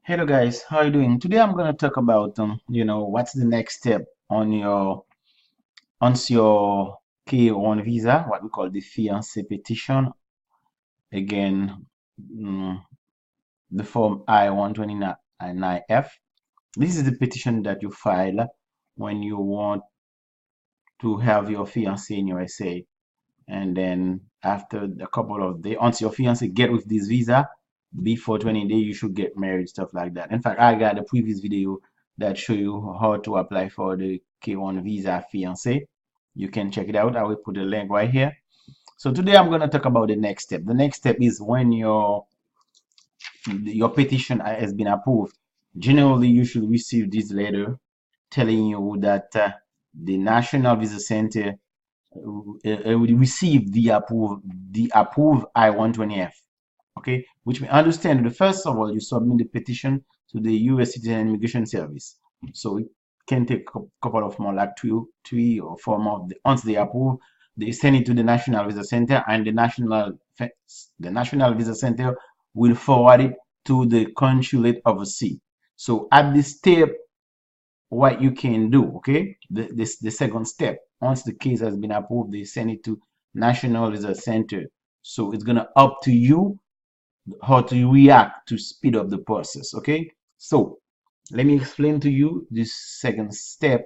Hello guys, how are you doing? Today I'm going to talk about what's the next step on your K1 visa, what we call the fiancé petition. Again, mm, the form I-129F. This is the petition that you file when you want to have your fiancé in USA, and then after a couple of days, once your fiancé get with this visa, before 20 days, you should get married, stuff like that. In fact, I got a previous video that show you how to apply for the K1 visa fiancé. You can check it out. I will put a link right here. So today I'm going to talk about the next step. The next step is when your petition has been approved. Generally, you should receive this letter telling you that the National Visa Center will receive the approved I-120F. Okay, which we understand that first of all, you submit the petition to the U.S. Citizen and Immigration Service. So it can take a couple of more, like 2, 3 or 4 months. Once they approve, they send it to the National Visa Center, and the National Visa Center will forward it to the consulate overseas. So at this step, what you can do, okay, the second step, once the case has been approved, they send it to National Visa Center. So it's gonna up to you how to react to speed up the process. Okay, so let me explain to you this second step,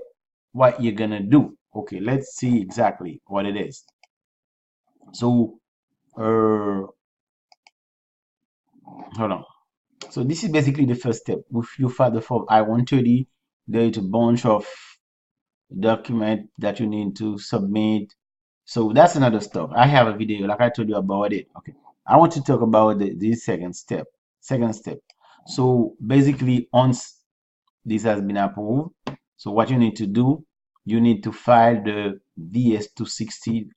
what you're gonna do. Okay, let's see exactly what it is. So hold on. So this is basically the first step. If you file the form I-130, there is a bunch of document that you need to submit. So that's another stuff. I have a video, like I told you, about it. Okay, I want to talk about this second step. So basically, once this has been approved, so what you need to do, you need to file the DS-260,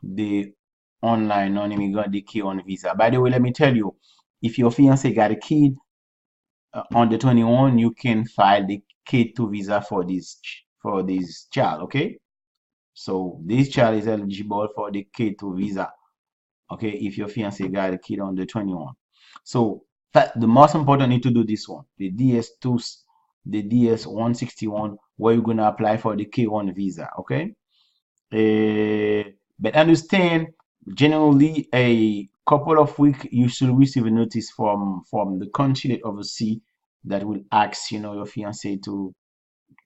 the online non-immigrant, the K1 visa. By the way, let me tell you, if your fiance got a kid under 21, you can file the K2 visa for this child. Okay, so this child is eligible for the K2 visa. Okay, if your fiance got a kid under 21. So the most important need to do this one, the DS2, the DS-161, where you're gonna apply for the K1 visa. Okay, but understand, generally a couple of weeks you should receive a notice from the consulate overseas that will ask your fiance to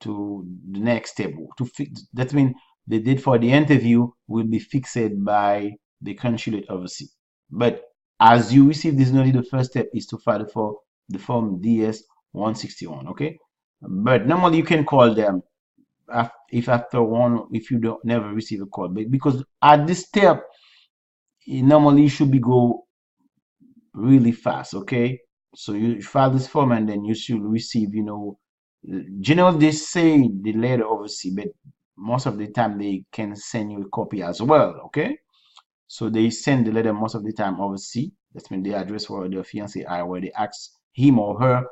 the next step to fix. That means the date for the interview will be fixed by the consulate overseas. But as you receive this notice, the first step is to file for the form DS-161. Okay, but normally you can call them if after one, if you don't never receive a call, but because at this step it normally should be go really fast. Okay, so you file this form and then you should receive, generally they say the letter overseas, but most of the time they can send you a copy as well. Okay, so they send the letter most of the time overseas. That's mean the address where the fiance are, where they ask him or her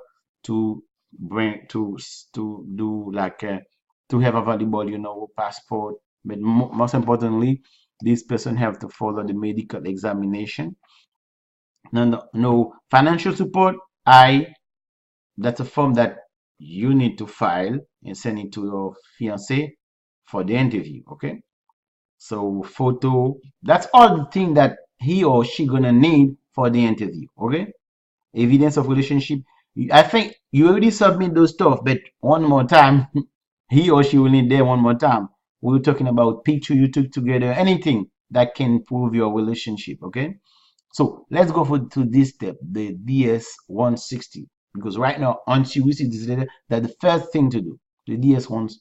to bring to do like to have available, passport. But most importantly, this person have to follow the medical examination. No financial support. That's a form that you need to file and send it to your fiance for the interview. Okay, so photo, that's all the thing that he or she gonna need for the interview. Okay, evidence of relationship. I think you already submit those stuff, but one more time, he or she will need them one more time. We're talking about picture you took together, anything that can prove your relationship. Okay, so let's go to this step, the DS-160, because right now, once you receive this letter, that's the first thing to do, the DS-1.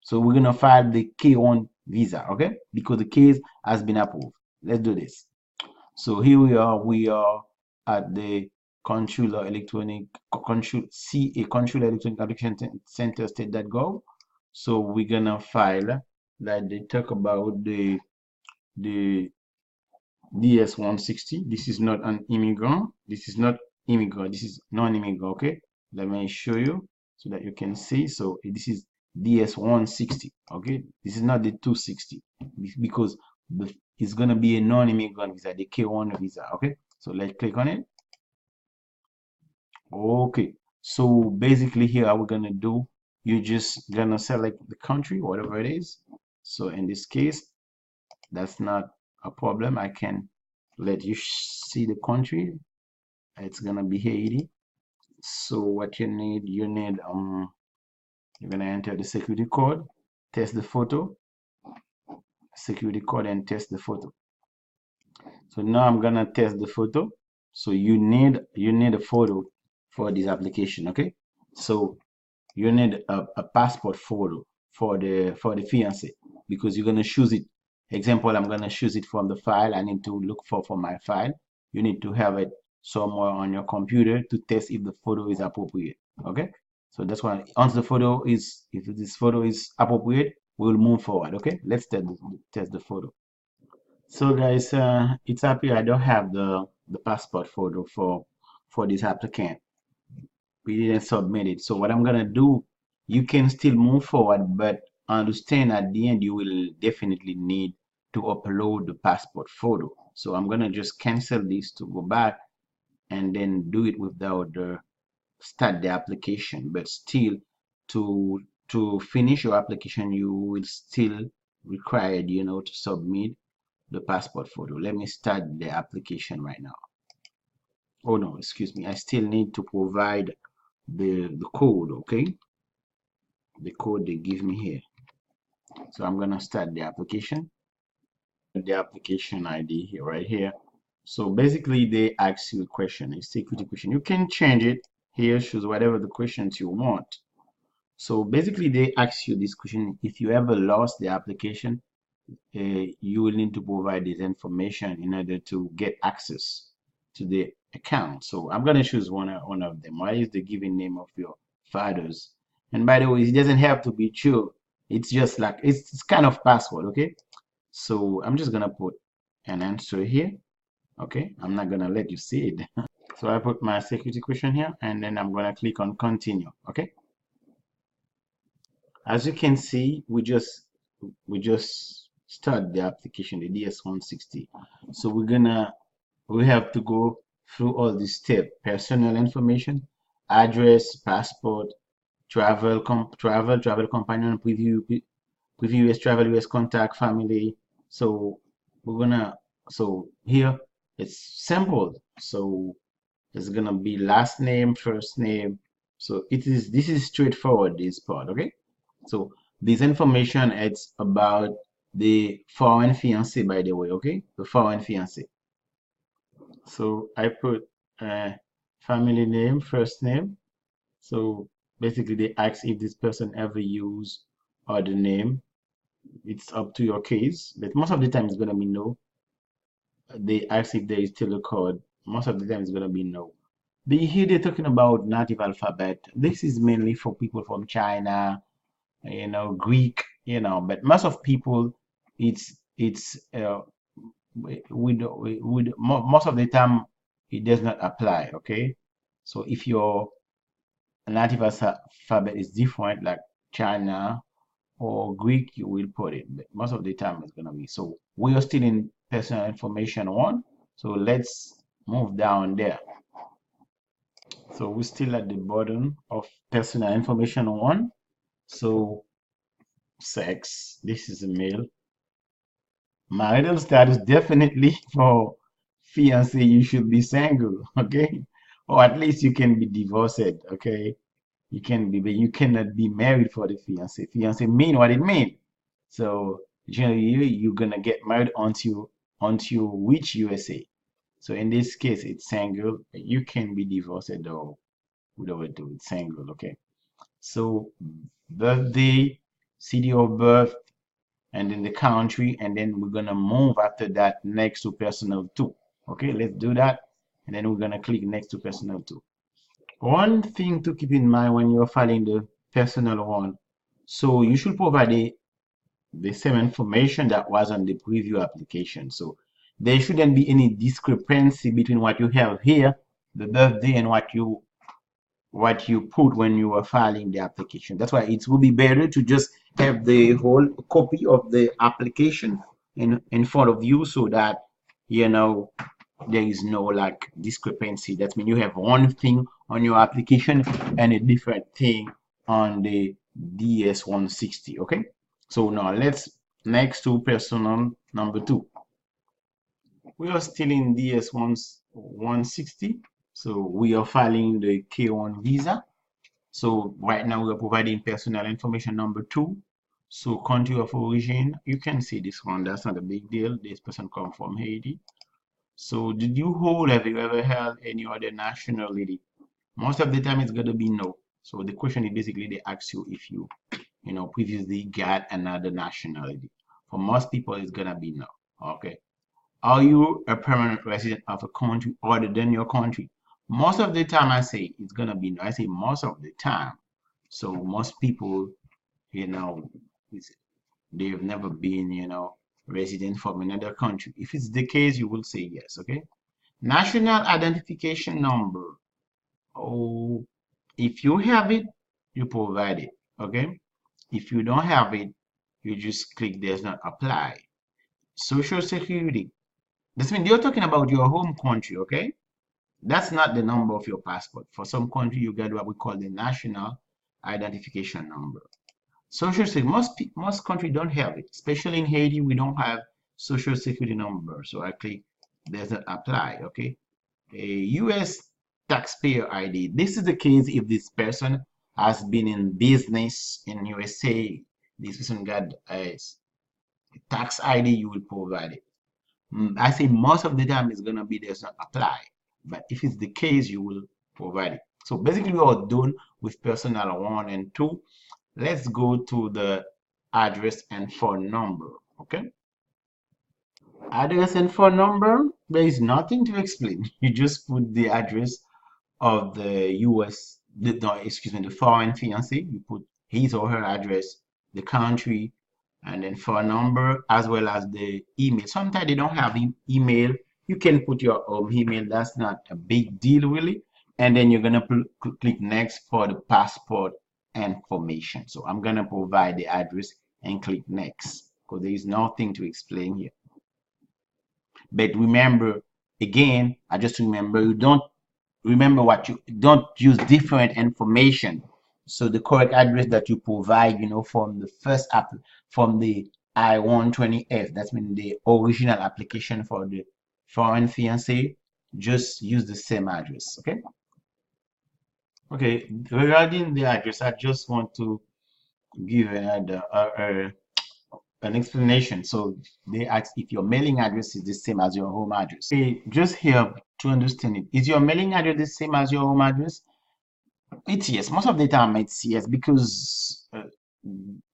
So we're gonna file the K1 visa, okay? Because the case has been approved. Let's do this. So here we are. We are at the consular electronic consular electronic application center state.gov. So we're gonna file that they talk about the DS-160. This is not an immigrant. This is not immigrant. This is non-immigrant. Okay, let me show you so that you can see. So this is DS-160. Okay, this is not the 260 because it's gonna be a non-immigrant visa, the K1 visa. Okay, so let's click on it. Okay, so basically here what we're gonna do, you're just gonna select the country, whatever it is. So in this case, that's not a problem. I can let you see the country. It's gonna be Haiti. So what you're gonna enter the security code, test the photo, security code, and test the photo. So now I'm gonna test the photo. So you need a photo for this application, okay? So you need a passport photo for the fiance because you're gonna choose it. Example, I'm gonna choose it from the file. I need to look for my file. You need to have it somewhere on your computer to test if the photo is appropriate. Okay, so that's why once the photo is, if this photo is appropriate, we'll move forward. Okay, let's test the photo. So guys, it's happy I don't have the passport photo for this applicant. We didn't submit it. So what I'm gonna do, you can still move forward, but understand at the end you will definitely need to upload the passport photo. So I'm gonna just cancel this to go back and then do it without the start the application. But still, to to finish your application, you will still required, to submit the passport photo. Let me start the application right now. Oh no, excuse me. I still need to provide the code, okay? The code they give me here. So I'm gonna start the application. The application ID here, right here. So basically they ask you a question, a security question. You can change it here, choose whatever the questions you want. So basically they ask you this question: if you ever lost the application, you will need to provide this information in order to get access to the account. So I'm going to choose one of them. What is the given name of your fathers? And by the way, it doesn't have to be true. It's just like it's kind of password, okay? So I'm just gonna put an answer here. Okay, I'm not gonna let you see it. So I put my security question here, and then I'm gonna click on continue. Okay. As you can see, we just start the application, the DS-160. So we have to go through all these steps: personal information, address, passport, travel companion, preview US travel, US contact, family. So we're gonna so here it's simple. So it's gonna be last name, first name. So this is straightforward, this part, okay? So this information, it's about the foreign fiancé, by the way, okay? The foreign fiancé. So I put family name, first name. So basically they ask if this person ever used other name. It's up to your case, but most of the time it's gonna be no. They ask if there is still a code. Most of the time it's gonna be no. Here they're talking about native alphabet. This is mainly for people from China, Greek, but most of people, it's most of the time it does not apply. Okay, so if your native alphabet is different, like China or Greek, you will put it. But most of the time it's gonna be. So we are still in personal information one. So let's move down there. So we're still at the bottom of personal information one. So sex, this is a male. Marital status, definitely for fiance, you should be single, okay? Or at least you can be divorced, okay? You can be, but you cannot be married for the fiance. Fiance mean what it mean. So generally, you're gonna get married onto which USA. So in this case, it's single. You can be divorced or whatever do it single, okay? So birthday, city of birth, and then the country, and then we're gonna move after that next to personal two. Okay, let's do that, and then we're gonna click next to personal two. One thing to keep in mind when you're filing the personal one, so you should provide the same information that was on the preview application. So there shouldn't be any discrepancy between what you have here, the birthday, and what you put when you are filing the application. That's why it will be better to just have the whole copy of the application in front of you so that there is no like discrepancy. That means you have one thing on your application and a different thing on the DS-160. Okay, so now let's next to personal number 2. We are still in DS-160, so we are filing the K1 visa. So right now we are providing personal information number 2. So country of origin, you can see this one, that's not a big deal. This person come from Haiti. So have you ever held any other nationality? Most of the time it's going to be no. So the question is basically they ask you if you previously got another nationality. For most people it's going to be no. Okay. Are you a permanent resident of a country other than your country? Most of the time I say it's going to be no. I say most of the time. So most people, you know, they've never been, resident from another country. If it's the case, you will say yes. Okay. National identification number. Oh, if you have it, you provide it. Okay. If you don't have it, you just click does not apply. Social security. This means you're talking about your home country. Okay. That's not the number of your passport. For some country, you get what we call the national identification number. Social security. Most countries don't have it. Especially in Haiti, we don't have social security number. So I click does not apply. Okay. A U.S. taxpayer ID. This is the case if this person has been in business in USA. This person got a tax ID, you will provide it. I say most of the time it's gonna be does not apply, but if it's the case, you will provide it. So basically, we are done with personal 1 and 2. Let's go to the address and phone number. Okay. Address and phone number, there is nothing to explain. You just put the address of the US, no, excuse me, the foreign fiancé. You put his or her address, the country, and then phone number, as well as the email. Sometimes they don't have email. You can put your own email. That's not a big deal, really. And then you're going to click next for the passport information. So I'm going to provide the address and click next because there is nothing to explain here. But remember, again, I just remember you don't use different information. So the correct address that you provide, from the first app, from the I-120F, that's mean the original application for the foreign fiancé, just use the same address. Okay. Okay. Regarding the address, I just want to give an explanation. So they ask if your mailing address is the same as your home address. Okay, just here to understand it. Is your mailing address the same as your home address? It's yes. Most of the time it's yes because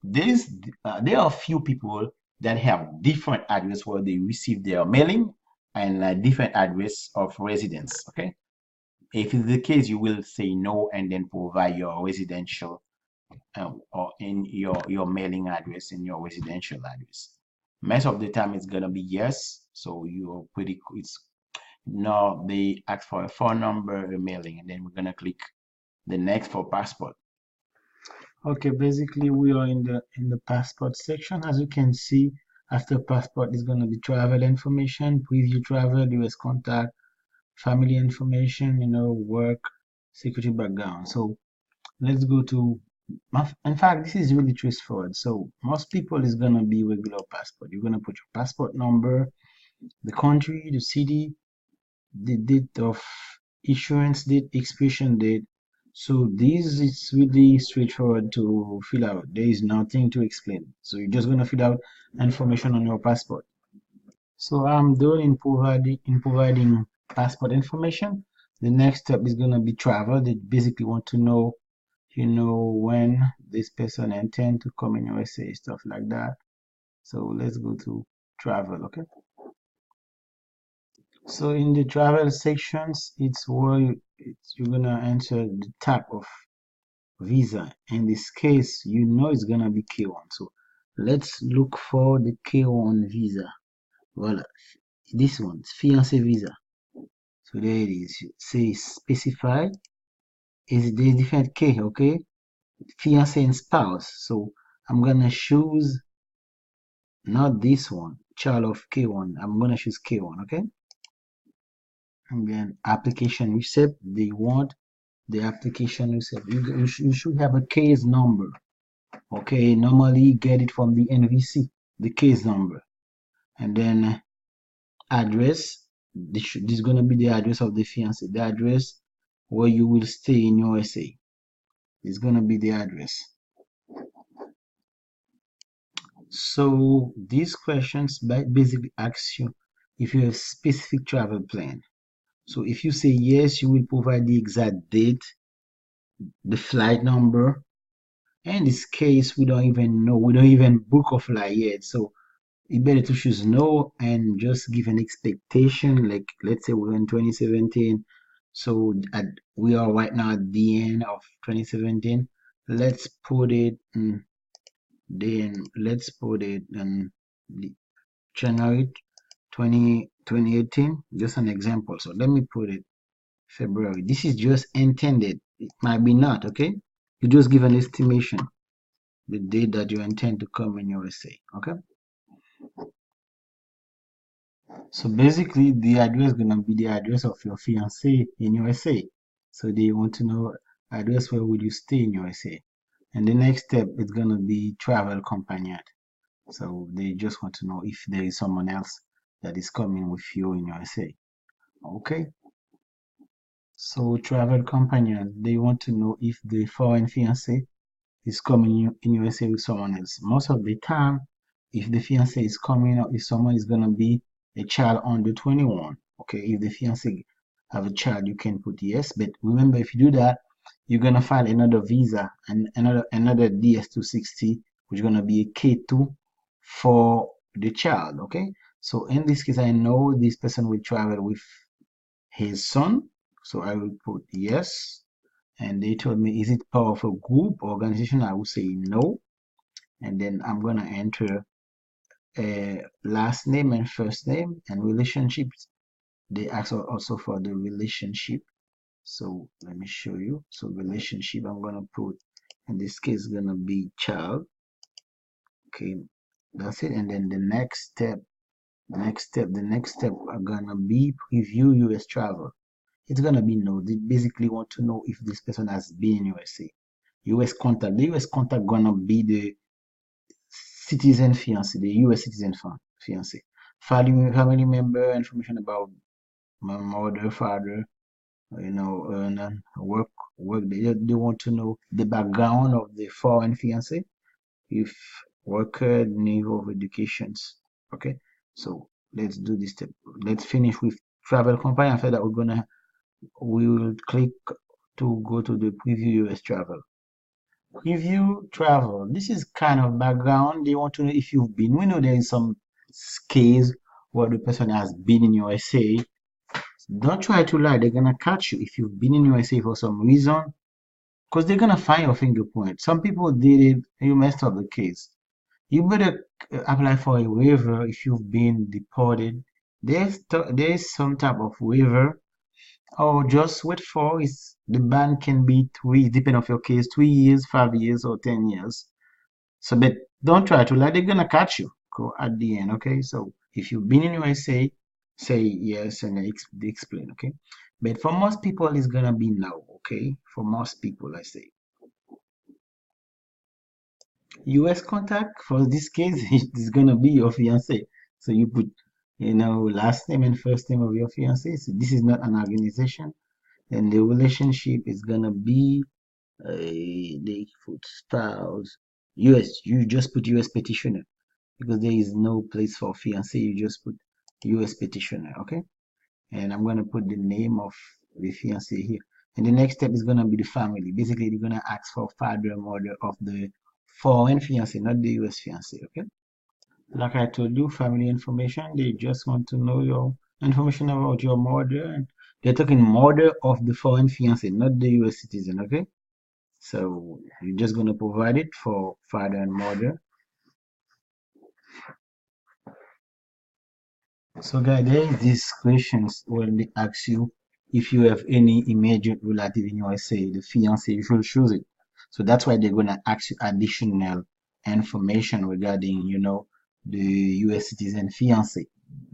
there are a few people that have different address where they receive their mailing and a different address of residence. Okay. If it's the case, you will say no and then provide your residential or in your mailing address and your residential address. Most of the time it's gonna be yes, so you're pretty it's now they ask for a phone number, a mailing, and then we're gonna click the next for passport. Okay, basically we are in the passport section. As you can see, after passport is gonna be travel information, preview travel, US contact, family information, work, security background. So let's go to, in fact, this is really straightforward. So most people is gonna be regular passport. You're gonna put your passport number, the country, the city, the date of issuance date, expiration date. So this is really straightforward to fill out. There is nothing to explain. So you're just gonna fill out information on your passport. So I'm done in providing passport information. The next step is gonna be travel. They basically want to know when this person intend to come in USA, stuff like that. So let's go to travel. Okay. So in the travel sections, it's where you're gonna enter the type of visa. In this case, it's gonna be K1. So let's look for the K1 visa. Voila, this one, fiancé visa. So there it is. Say specify. Is the different K, okay? Fiancé and spouse. So I'm gonna choose not this one, child of K1. I'm gonna choose K1, okay? And then application receipt, they want the application yourself. You should have a case number. Okay, normally you get it from the NVC, the case number, and then address. This is gonna be the address of the fiancé, the address where you will stay in USA. It's gonna be the address. So these questions basically ask you if you have specific travel plan. So if you say yes, you will provide the exact date, the flight number. In this case, we don't even know. We don't even book a flight yet. So it's better to choose no and just give an expectation. Like let's say we're in 2017. So we are right now at the end of 2017. Let's put it then let's put it in January 2018. Just an example. So let me put it February. This is just intended. It might be not, okay? You just give an estimation, the date that you intend to come in USA, okay? So basically, the address gonna be the address of your fiance in USA. So they want to know address where would you stay in USA. And the next step is gonna be travel companion. So they just want to know if there is someone else that is coming with you in USA. Okay. So travel companion, they want to know if the foreign fiance is coming in USA with someone else. Most of the time, if the fiance is coming or if someone is gonna be a child under 21, okay, if the fiance have a child, you can put yes. But remember, if you do that, you're gonna file another visa and another DS-260, which is gonna be a K2 for the child. Okay, so in this case, I know this person will travel with his son, so I will put yes. And they told me, is it part of a group organization? I would say no. And then I'm gonna enter a last name and first name and relationships. They ask also for the relationship. So let me show you. So relationship, I'm gonna put, in this case, gonna be child. Okay, that's it. And then the next step are gonna be preview US travel. It's gonna be no. They basically want to know if this person has been in USA. US contact. The US contact gonna be the citizen fiance, the US citizen fiance. Family member information about my mother, father, and work. They want to know the background of the foreign fiance, if worker, level of educations. Okay, so let's do this step. Let's finish with travel company. After that, we will click to go to the preview US travel. Preview travel. This is kind of background. They want to know if you've been. We know there is some case where the person has been in USA. Don't try to lie. They're gonna catch you if you've been in USA for some reason, because they're gonna find your fingerprint. Some people did it. You messed up the case. You better apply for a waiver if you've been deported. There's some type of waiver. Or just wait for is the ban can be 3, depending on your case, 3 years, 5 years, or 10 years. So, but don't try to lie. They're gonna catch you at the end. Okay. So if you've been in USA, say yes and explain. Okay. But for most people, it's gonna be no. Okay. For most people, I say. US contact for this case is gonna be your fiance. So you put, last name and first name of your fiance. So this is not an organization, and the relationship is gonna be the put spouse. US. You just put US petitioner because there is no place for fiance. You just put US petitioner. Okay, and I'm gonna put the name of the fiance here. And the next step is gonna be the family. Basically, they're gonna ask for father and mother of the foreign fiance, not the US fiance. Okay. Like I told you, family information. They just want to know your information about your mother, and they're talking mother of the foreign fiance, not the US citizen. Okay. So you're just gonna provide it for father and mother. So guys, there is these questions when they ask you if you have any immediate relative in USA, the fiance, you should choose it. So that's why they're gonna ask you additional information regarding, the US citizen fiance.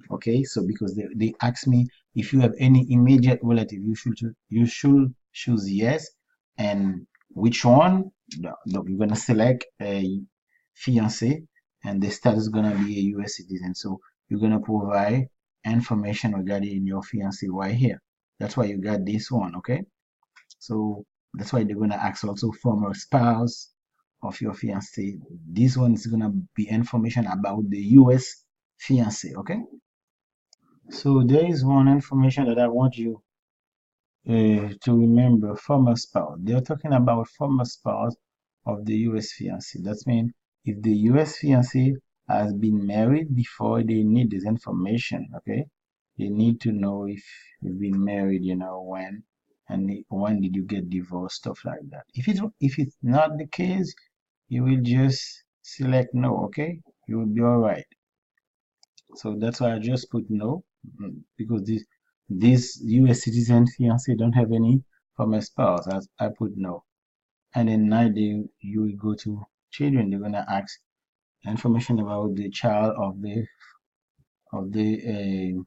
Okay, so because they ask me if you have any immediate relative, you should choose yes, and which one? You're gonna select a fiance, and the status is gonna be a U.S. citizen. So you're gonna provide information regarding your fiance right here. That's why you got this one, okay? So that's why they're gonna ask also former spouse of your fiance. This one is gonna be information about the U.S. fiance, okay? So there is one information that I want you to remember, former spouse. They're talking about former spouse of the U.S. fiancé. That means if the U.S. fiancé has been married before, they need this information, okay? They need to know if you've been married, when, and when did you get divorced, stuff like that. If it's not the case, you will just select no, okay? You will be all right. So that's why I just put no, because this U.S. citizen fiance don't have any former spouse. As I put no, and then now you will go to children. They're gonna ask information about the child of the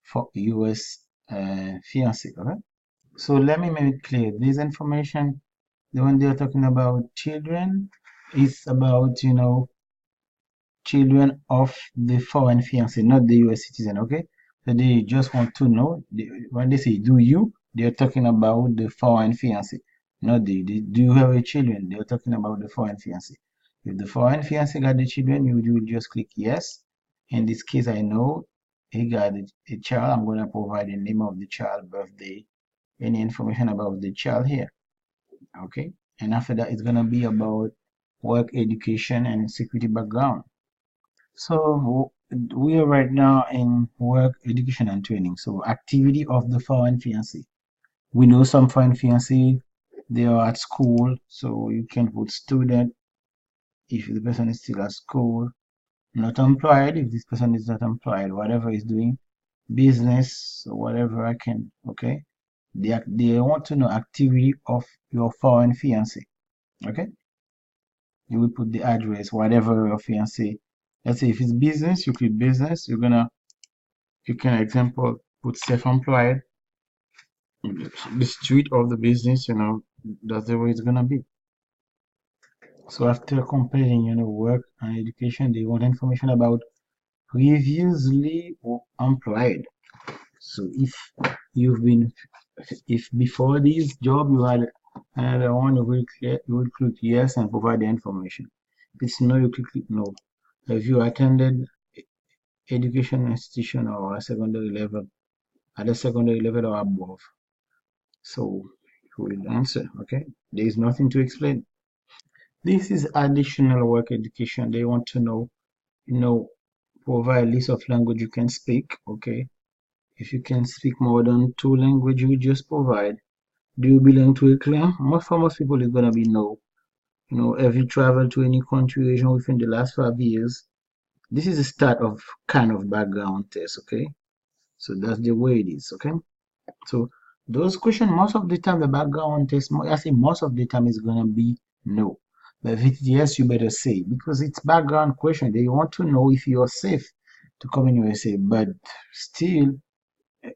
for U.S. Fiance. Okay, so let me make it clear. This information, the one they're talking about children, is about children of the foreign fiancé, not the US citizen, okay? So they just want to know, when they say do you, they're talking about the foreign fiancé, not do you have a children? They're talking about the foreign fiancé. If the foreign fiancé got the children, you will just click yes. In this case, I know he got a child. I'm going to provide the name of the child, birthday, any information about the child here, okay? And after that, it's going to be about work, education, and security background. So we are right now in work, education, and training. So activity of the foreign fiancé. We know some foreign fiancé, they are at school, so you can put student if the person is still at school. Not employed if this person is not employed. Whatever is doing, business or whatever I can. Okay, they want to know activity of your foreign fiancé. Okay, you will put the address, whatever your fiancé. Let's say if it's business, you click business. You can example put self-employed, the street of the business, that's the way it's gonna be. So after comparing, work and education, they want information about previously employed. So if before this job you had another one, you will click yes and provide the information. If it's no, you click no. If you attended education institution or a secondary level, at a secondary level or above. So you will answer, okay? There is nothing to explain. This is additional work education. They want to know, provide a list of language you can speak, okay? If you can speak more than two languages, you just provide. Do you belong to a clan? For most people, it's gonna be no. Have you traveled to any country region within the last 5 years? This is the start of kind of background test, okay? So that's the way it is, okay? So those questions, most of the time, the background test, I say most of the time is gonna be no. But if it's yes, you better say because it's background question. They want to know if you're safe to come in USA. But still,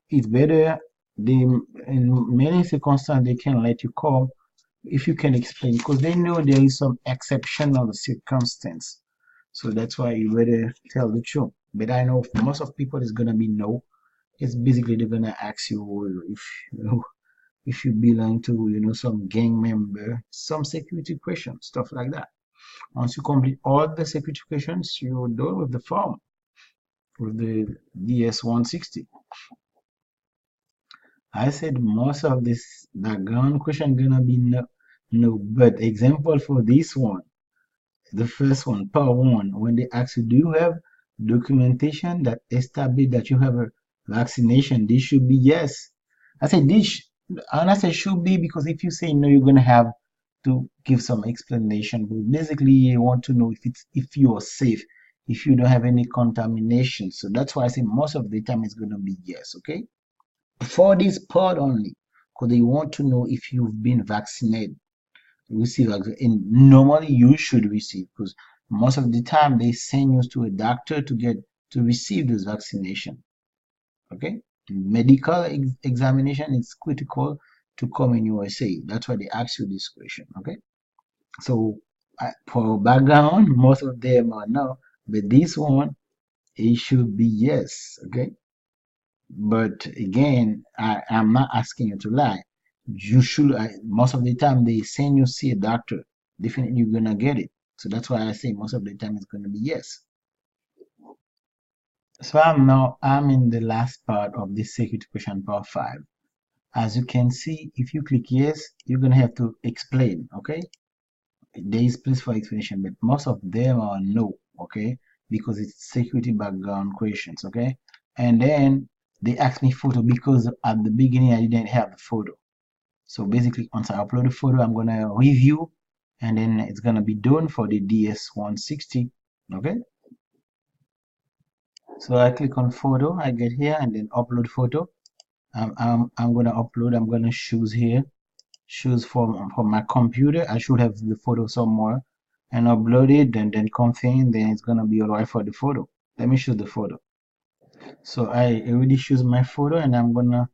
it's better. In many circumstances they can let you come if you can explain because they know there is some exceptional circumstance. So that's why you better tell the truth. But I know for most of people it's gonna be no. It's basically they're gonna ask you if you belong to some gang member, some security questions, stuff like that. Once you complete all the security questions, you're done with the form, with the DS 160. I said most of this background question gonna be no, no, but example for this one, the first one, part one, when they ask you, do you have documentation that establish that you have a vaccination? This should be yes. I said this, and I said should be because if you say no, you're gonna have to give some explanation. But basically, you want to know if you are safe, if you don't have any contamination. So that's why I say most of the time it's gonna be yes. Okay, for this part only, because they want to know if you've been vaccinated. Receive and normally you should receive because most of the time they send you to a doctor to receive this vaccination. Okay, medical examination is critical to come in USA. That's why they ask you this question. Okay. So for background, most of them are no, but this one it should be yes. Okay. But again, I'm not asking you to lie. You should. Most of the time, they send you see a doctor. Definitely, you're gonna get it. So that's why I say most of the time it's gonna be yes. So I'm in the last part of this security question part 5. As you can see, if you click yes, you're gonna have to explain. Okay, there is place for explanation, but most of them are no. Okay, because it's security background questions. Okay, and then they ask me photo because at the beginning I didn't have the photo. So basically, once I upload the photo, I'm gonna review, and then it's gonna be done for the DS160. Okay. So I click on photo, I get here, and then upload photo. I'm gonna upload. I'm gonna choose here, choose from my computer. I should have the photo somewhere, and upload it, and then confirm. Then it's gonna be alright for the photo. Let me choose the photo. So I already choose my photo, and I'm gonna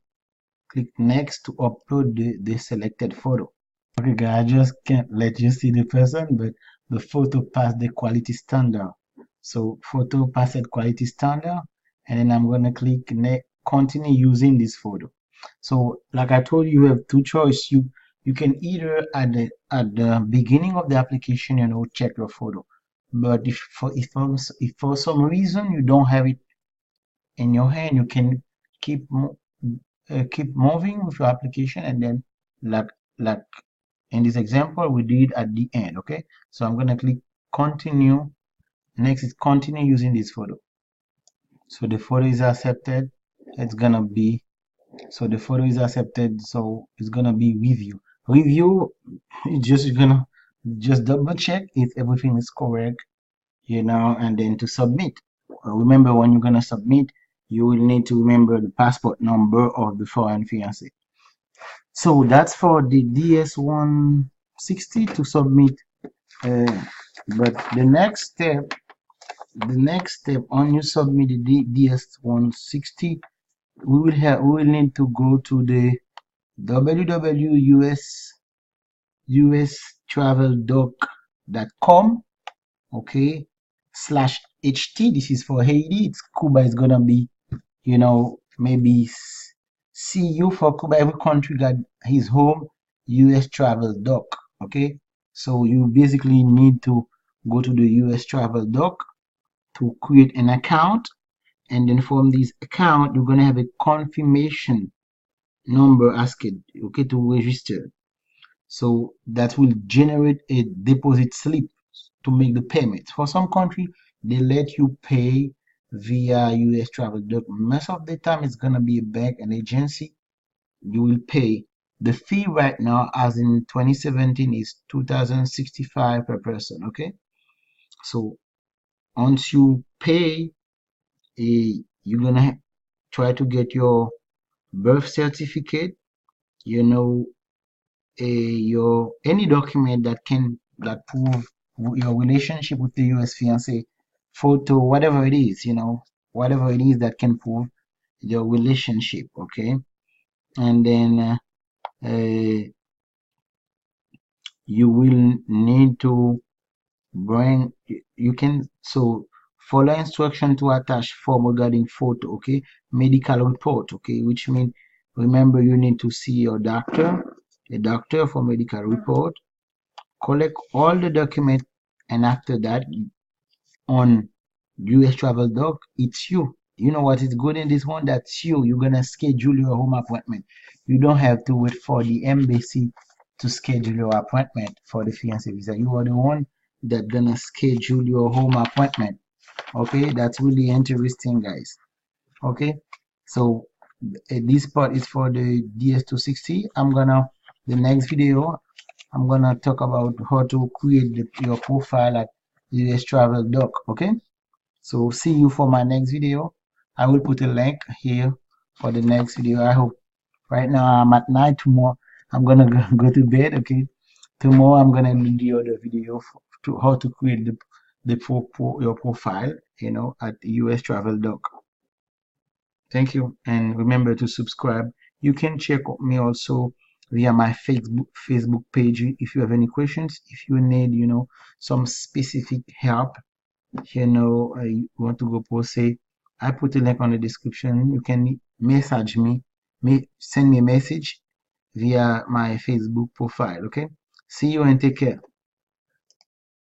click next to upload the selected photo. Okay, guys, I just can't let you see the person, but the photo passed the quality standard. So photo passed quality standard, and then I'm gonna click continue using this photo. So like I told you, you have two choices. You can either at the beginning of the application, check your photo. But if for some reason you don't have it in your hand, you can keep keep moving with your application, and then like like in this example, we did at the end. Okay, so I'm gonna click continue. Next is continue using this photo. So the photo is accepted. It's gonna be so the photo is accepted. So it's gonna be review. Review. You're gonna just double check if everything is correct, and then to submit. Remember, when you're gonna submit, you will need to remember the passport number of the foreign fiancé. So that's for the DS160 to submit. Uh, but the next step on you submit the DS160, we will need to go to the www.ustraveldoc.com. Okay, /HT. This is for Haiti. It's Cuba is gonna be, maybe CU for Cuba. Every country got his home US travel doc. Okay, so you basically need to go to the US travel doc to create an account, and then from this account you're gonna have a confirmation number asked, okay, to register. So that will generate a deposit slip to make the payment. For some country, they let you pay via US travel doc. Most of the time, it's gonna be a bank, an agency. You will pay. The fee right now, as in 2017, is 2,065 per person. Okay, so once you pay, you're gonna try to get your birth certificate. Your any document that prove your relationship with the US fiance, photo, whatever it is, whatever it is that can prove your relationship. Okay, and then you will need to bring you can so follow instruction to attach form regarding photo. Okay, medical report. Okay, which means, remember, you need to see your doctor, a doctor for medical report. Collect all the document, and after that, on US travel doc, it's you. You know what is good in this one? That's you. You're gonna schedule your home appointment. You don't have to wait for the embassy to schedule your appointment for the fiancé visa. You are the one that gonna schedule your home appointment. Okay, that's really interesting, guys. Okay, so this part is for the DS260. The next video, I'm gonna talk about how to create your profile at US Travel Doc. Okay, so see you for my next video. I will put a link here for the next video. I hope. Right now I'm at night. Tomorrow I'm gonna go to bed. Okay, tomorrow I'm gonna do the other video to how to create your profile. At US Travel Doc. Thank you, and remember to subscribe. You can check me also via my Facebook page. If you have any questions, if you need, some specific help, you want to go post it, I put a link on the description. You can message me, send me a message via my Facebook profile. Okay, see you and take care.